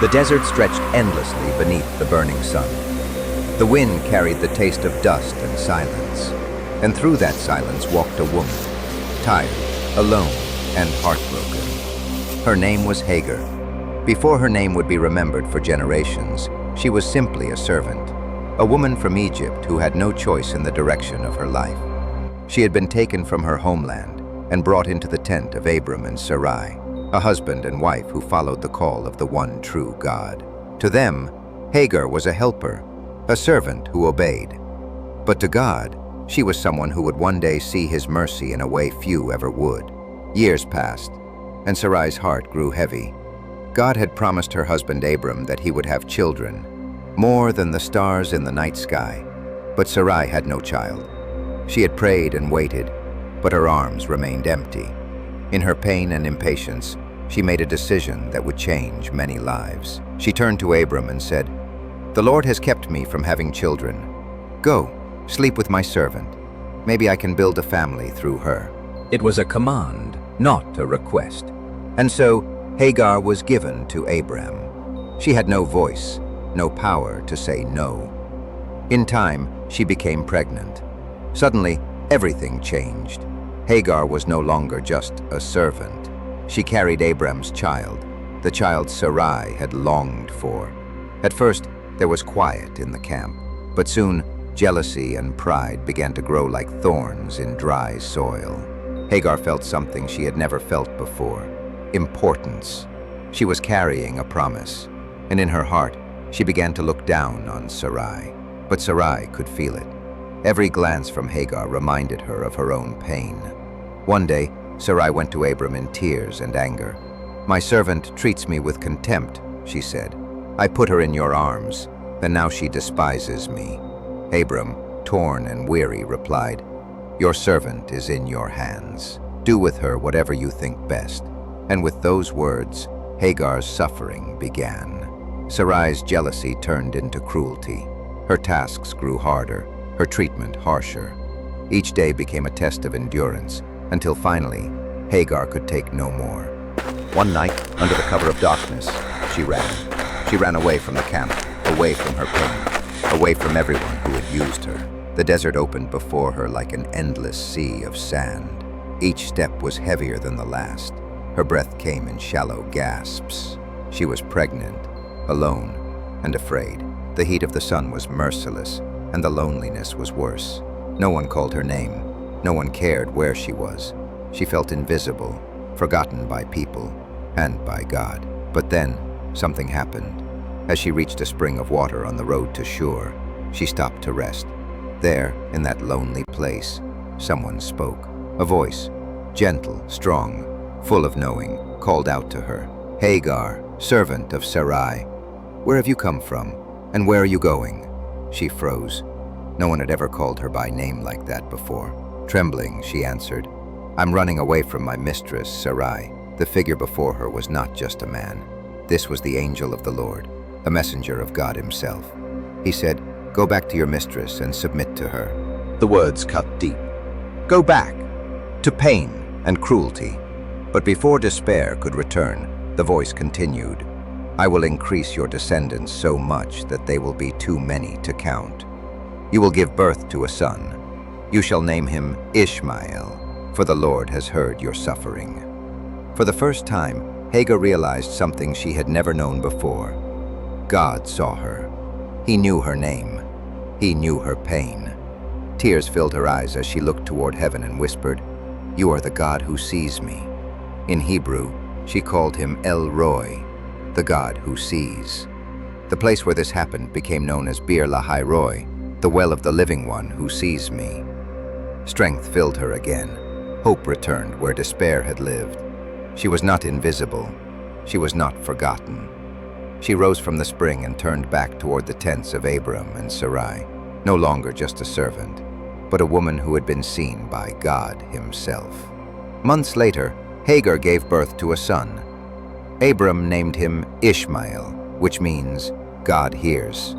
The desert stretched endlessly beneath the burning sun. The wind carried the taste of dust and silence. And through that silence walked a woman, tired, alone, and heartbroken. Her name was Hagar. Before her name would be remembered for generations, she was simply a servant, a woman from Egypt who had no choice in the direction of her life. She had been taken from her homeland and brought into the tent of Abram and Sarai, a husband and wife who followed the call of the one true God. To them, Hagar was a helper, a servant who obeyed. But to God, she was someone who would one day see his mercy in a way few ever would. Years passed, and Sarai's heart grew heavy. God had promised her husband Abram that he would have children, more than the stars in the night sky. But Sarai had no child. She had prayed and waited, but her arms remained empty. In her pain and impatience, she made a decision that would change many lives. She turned to Abram and said, "The Lord has kept me from having children. Go, sleep with my servant. Maybe I can build a family through her." It was a command, not a request. And so, Hagar was given to Abram. She had no voice, no power to say no. In time, she became pregnant. Suddenly, everything changed. Hagar was no longer just a servant. She carried Abram's child, the child Sarai had longed for. At first, there was quiet in the camp, but soon, jealousy and pride began to grow like thorns in dry soil. Hagar felt something she had never felt before: importance. She was carrying a promise, and in her heart, she began to look down on Sarai. But Sarai could feel it. Every glance from Hagar reminded her of her own pain. One day, Sarai went to Abram in tears and anger. "My servant treats me with contempt," she said. "I put her in your arms, and now she despises me." Abram, torn and weary, replied, "Your servant is in your hands. Do with her whatever you think best." And with those words, Hagar's suffering began. Sarai's jealousy turned into cruelty. Her tasks grew harder, her treatment harsher. Each day became a test of endurance, until finally, Hagar could take no more. One night, under the cover of darkness, she ran. She ran away from the camp, away from her pain, away from everyone who had used her. The desert opened before her like an endless sea of sand. Each step was heavier than the last. Her breath came in shallow gasps. She was pregnant, alone, and afraid. The heat of the sun was merciless, and the loneliness was worse. No one called her name. No one cared where she was. She felt invisible, forgotten by people, and by God. But then, something happened. As she reached a spring of water on the road to Shur, she stopped to rest. There, in that lonely place, someone spoke. A voice, gentle, strong, full of knowing, called out to her, "Hagar, servant of Sarai, where have you come from, and where are you going?" She froze. No one had ever called her by name like that before. Trembling, she answered, "I'm running away from my mistress, Sarai." The figure before her was not just a man. This was the angel of the Lord, a messenger of God himself. He said, "Go back to your mistress and submit to her." The words cut deep. Go back, to pain and cruelty. But before despair could return, the voice continued, "I will increase your descendants so much that they will be too many to count. You will give birth to a son. You shall name him Ishmael, for the Lord has heard your suffering." For the first time, Hagar realized something she had never known before. God saw her. He knew her name. He knew her pain. Tears filled her eyes as she looked toward heaven and whispered, "You are the God who sees me." In Hebrew, she called him El Roi, the God who sees. The place where this happened became known as Bir Lahai Roi, the well of the living one who sees me. Strength filled her again. Hope returned where despair had lived. She was not invisible. She was not forgotten. She rose from the spring and turned back toward the tents of Abram and Sarai, no longer just a servant, but a woman who had been seen by God himself. Months later, Hagar gave birth to a son. Abram named him Ishmael, which means God hears.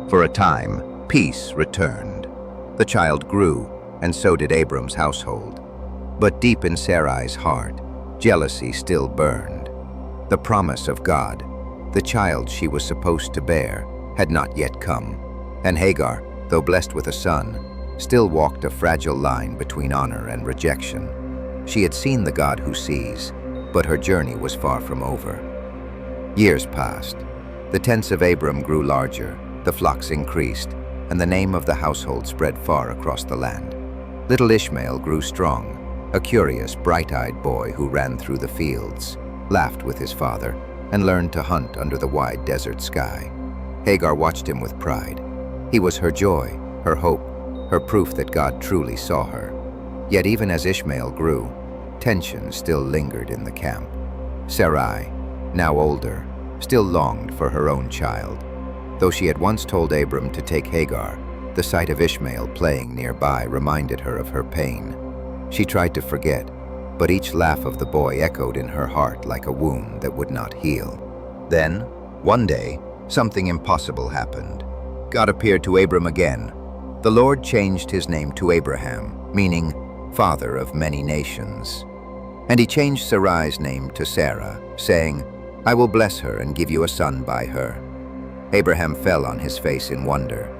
For a time, peace returned. The child grew, and so did Abram's household. But deep in Sarai's heart, jealousy still burned. The promise of God, The child she was supposed to bear had not yet come, and Hagar, though blessed with a son, still walked a fragile line between honor and rejection. She had seen the God who sees, but her journey was far from over. Years passed. The tents of Abram grew larger, the flocks increased, and the name of the household spread far across the land. Little Ishmael grew strong, a curious, bright-eyed boy who ran through the fields, laughed with his father, and learned to hunt under the wide desert sky. Hagar watched him with pride. He was her joy, her hope, her proof that God truly saw her. Yet even as Ishmael grew, tension still lingered in the camp. Sarai, now older, still longed for her own child. Though she had once told Abram to take Hagar, the sight of Ishmael playing nearby reminded her of her pain. She tried to forget, but each laugh of the boy echoed in her heart like a wound that would not heal. Then, one day, something impossible happened. God appeared to Abram again. The Lord changed his name to Abraham, meaning father of many nations. And he changed Sarai's name to Sarah, saying, I will bless her and give you a son by her. Abraham fell on his face in wonder.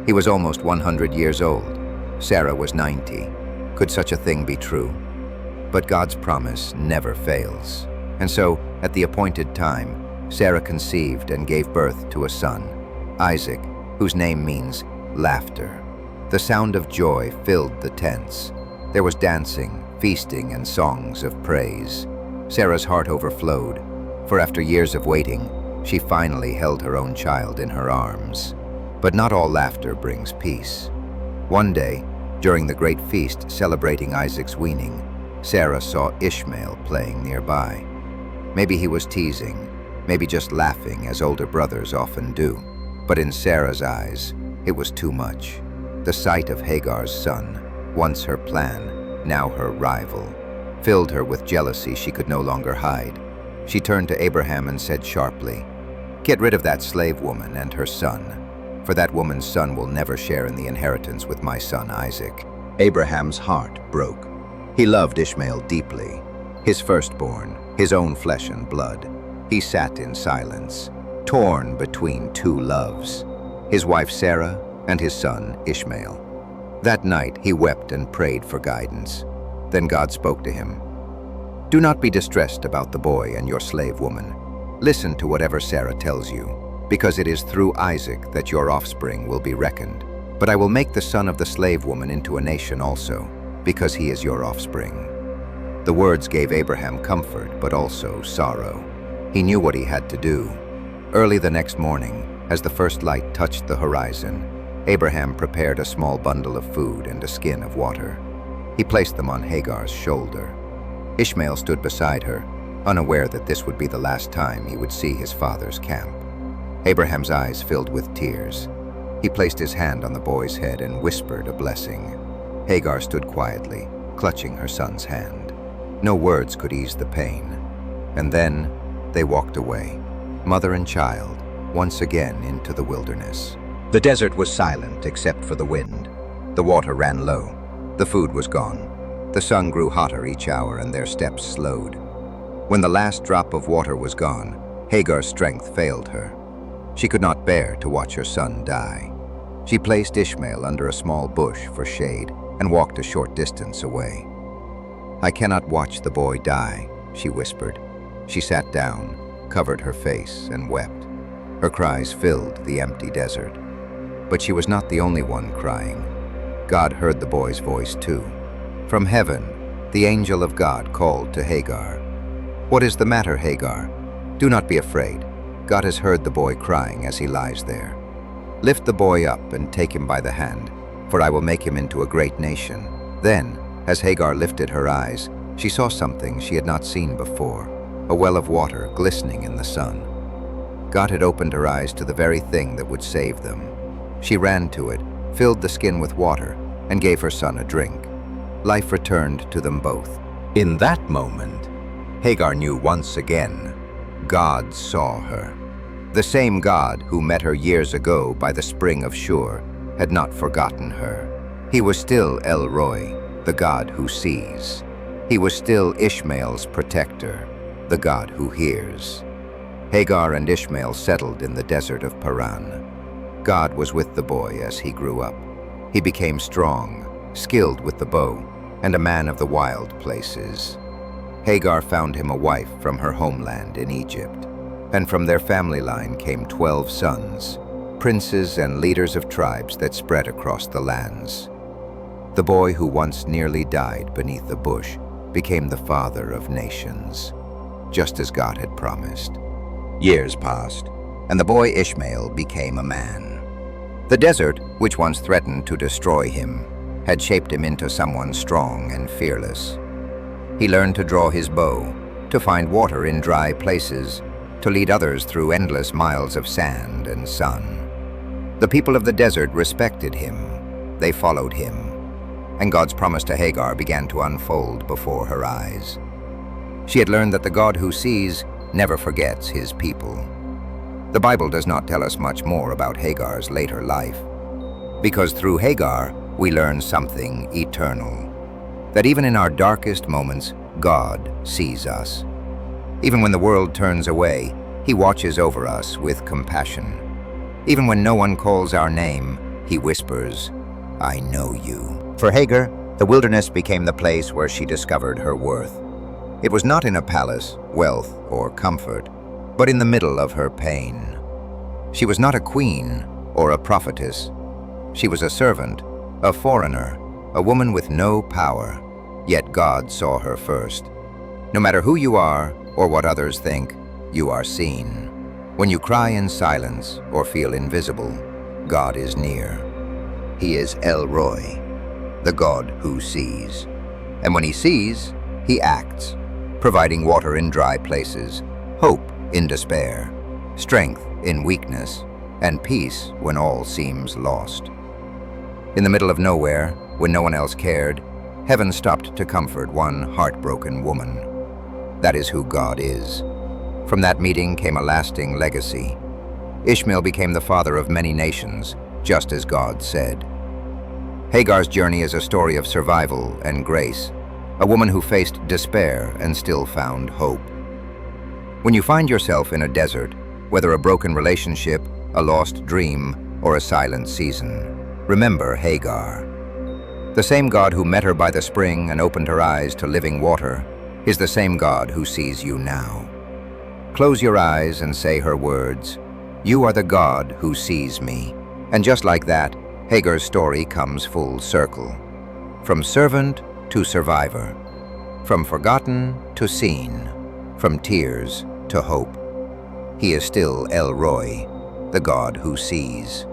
He was almost 100 years old. Sarah was 90. Could such a thing be true? But God's promise never fails. And so, at the appointed time, Sarah conceived and gave birth to a son, Isaac, whose name means laughter. The sound of joy filled the tents. There was dancing, feasting, and songs of praise. Sarah's heart overflowed, for after years of waiting, she finally held her own child in her arms. But not all laughter brings peace. One day, during the great feast celebrating Isaac's weaning, Sarah saw Ishmael playing nearby. Maybe he was teasing, maybe just laughing as older brothers often do. But in Sarah's eyes, it was too much. The sight of Hagar's son, once her plan, now her rival, filled her with jealousy she could no longer hide. She turned to Abraham and said sharply, Get rid of that slave woman and her son, for that woman's son will never share in the inheritance with my son Isaac. Abraham's heart broke. He loved Ishmael deeply, his firstborn, his own flesh and blood. He sat in silence, torn between two loves, his wife Sarah and his son Ishmael. That night he wept and prayed for guidance. Then God spoke to him. Do not be distressed about the boy and your slave woman. Listen to whatever Sarah tells you, because it is through Isaac that your offspring will be reckoned. But I will make the son of the slave woman into a nation also, because he is your offspring. The words gave Abraham comfort, but also sorrow. He knew what he had to do. Early the next morning, as the first light touched the horizon, Abraham prepared a small bundle of food and a skin of water. He placed them on Hagar's shoulder. Ishmael stood beside her, unaware that this would be the last time he would see his father's camp. Abraham's eyes filled with tears. He placed his hand on the boy's head and whispered a blessing. Hagar stood quietly, clutching her son's hand. No words could ease the pain. And then they walked away, mother and child, once again into the wilderness. The desert was silent except for the wind. The water ran low. The food was gone. The sun grew hotter each hour and their steps slowed. When the last drop of water was gone, Hagar's strength failed her. She could not bear to watch her son die. She placed Ishmael under a small bush for shade and walked a short distance away. I cannot watch the boy die, she whispered. She sat down, covered her face, and wept. Her cries filled the empty desert. But she was not the only one crying. God heard the boy's voice too. From heaven, the angel of God called to Hagar. What is the matter, Hagar? Do not be afraid. God has heard the boy crying as he lies there. Lift the boy up and take him by the hand, for I will make him into a great nation. Then, as Hagar lifted her eyes, she saw something she had not seen before, a well of water glistening in the sun. God had opened her eyes to the very thing that would save them. She ran to it, filled the skin with water, and gave her son a drink. Life returned to them both. In that moment, Hagar knew once again, God saw her. The same God who met her years ago by the spring of Shur had not forgotten her. He was still El Roi, the God who sees. He was still Ishmael's protector, the God who hears. Hagar and Ishmael settled in the desert of Paran. God was with the boy as he grew up. He became strong, skilled with the bow, and a man of the wild places. Hagar found him a wife from her homeland in Egypt, and from their family line came 12 sons, princes and leaders of tribes that spread across the lands. The boy who once nearly died beneath the bush became the father of nations, just as God had promised. Years passed, and the boy Ishmael became a man. The desert, which once threatened to destroy him, had shaped him into someone strong and fearless. He learned to draw his bow, to find water in dry places, to lead others through endless miles of sand and sun. The people of the desert respected him. They followed him, and God's promise to Hagar began to unfold before her eyes. She had learned that the God who sees never forgets his people. The Bible does not tell us much more about Hagar's later life, because through Hagar we learn something eternal, that even in our darkest moments, God sees us. Even when the world turns away, he watches over us with compassion. Even when no one calls our name, he whispers, "I know you." For Hagar, the wilderness became the place where she discovered her worth. It was not in a palace, wealth, or comfort, but in the middle of her pain. She was not a queen or a prophetess. She was a servant, a foreigner, a woman with no power, yet God saw her first. No matter who you are or what others think, you are seen. When you cry in silence or feel invisible, God is near. He is El Roi, the God who sees. And when he sees, he acts, providing water in dry places, hope in despair, strength in weakness, and peace when all seems lost. In the middle of nowhere, when no one else cared, heaven stopped to comfort one heartbroken woman. That is who God is. From that meeting came a lasting legacy. Ishmael became the father of many nations, just as God said. Hagar's journey is a story of survival and grace, a woman who faced despair and still found hope. When you find yourself in a desert, whether a broken relationship, a lost dream, or a silent season, remember Hagar. The same God who met her by the spring and opened her eyes to living water is the same God who sees you now. Close your eyes and say her words, "You are the God who sees me." And just like that, Hagar's story comes full circle. From servant to survivor, from forgotten to seen, from tears to hope. He is still El Roi, the God who sees.